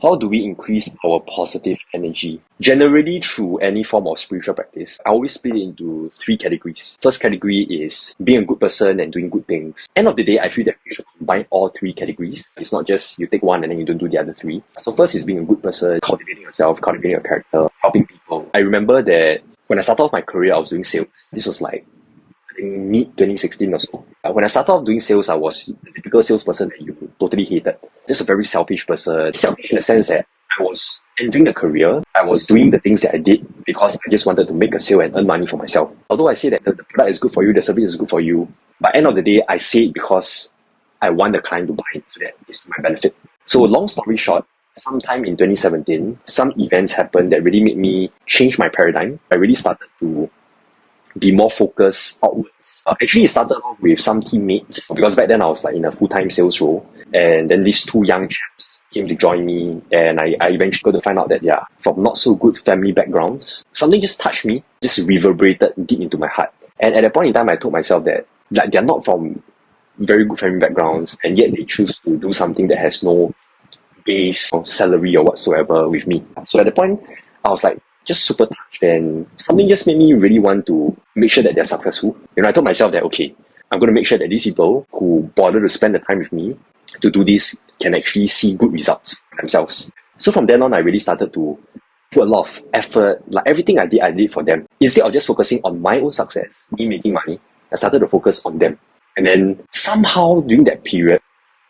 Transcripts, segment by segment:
How do we increase our positive energy? Generally, through any form of spiritual practice, I always split it into three categories. First category is being a good person and doing good things. End of the day, I feel that we should combine all three categories. It's not just you take one and then you don't do the other three. So first is being a good person, cultivating yourself, cultivating your character, helping people. I remember that when I started off my career, I was doing sales. This was like mid-2016 or so. When I started off doing sales, I was the typical salesperson that you totally hated. Just a very selfish person. Selfish in the sense that I was entering the career, I was doing the things that I did because I just wanted to make a sale and earn money for myself. Although I say that the product is good for you, the service is good for you, but end of the day, I say it because I want the client to buy it so that it's to my benefit. So long story short, sometime in 2017, some events happened that really made me change my paradigm. I really started to be more focused outwards. Actually, it started off with some teammates because back then I was like in a full-time sales role, and then these two young chaps came to join me, and I eventually got to find out that they are from not so good family backgrounds. Something just touched me, just reverberated deep into my heart. And at that point in time, I told myself that like they're not from very good family backgrounds, and yet they choose to do something that has no base or salary or whatsoever with me. So at the point, I was like, just super touched, and something just made me really want to make sure that they're successful. I told myself that, okay, I'm going to make sure that these people who bother to spend the time with me to do this can actually see good results for themselves. So from then on, I really started to put a lot of effort. Like everything I did for them. Instead of just focusing on my own success, me making money, I started to focus on them. And then somehow during that period,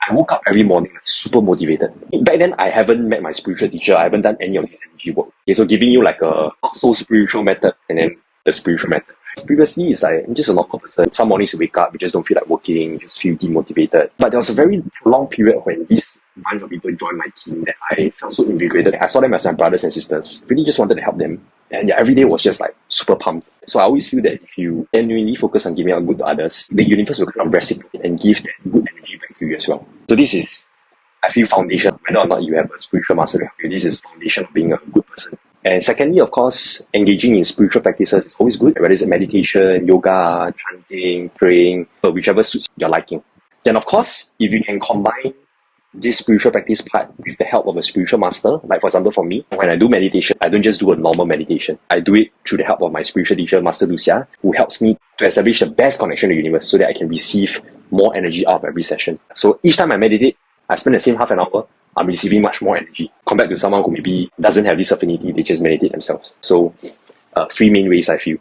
I woke up every morning like super motivated. Back then, I haven't met my spiritual teacher. I haven't done any of this energy work. Okay, so giving you like a not so spiritual method and then the spiritual method. Previously, it's like I'm just a normal person. Some mornings you wake up, you just don't feel like working, you just feel demotivated. But there was a very long period when this bunch of people joined my team that I felt so invigorated. I saw them as my brothers and sisters. Really just wanted to help them. And yeah, every day was just like super pumped. So I always feel that if you genuinely focus on giving out good to others, the universe will kind of reciprocate and give that good energy back to you as well. So this is, I feel, foundation. Whether or not you have a spiritual master to help you, this is foundation of being a good person. And secondly, of course, engaging in spiritual practices is always good, whether it's meditation, yoga, chanting, praying, or whichever suits your liking. Then of course, if you can combine this spiritual practice part with the help of a spiritual master, like for example for me, when I do meditation, I don't just do a normal meditation. I do it through the help of my spiritual teacher, Master Lu Xia, who helps me to establish the best connection to the universe so that I can receive more energy out of every session. So each time I meditate, I spend the same half an hour, I'm receiving much more energy compared to someone who maybe doesn't have this affinity, they just meditate themselves. So three main ways I feel.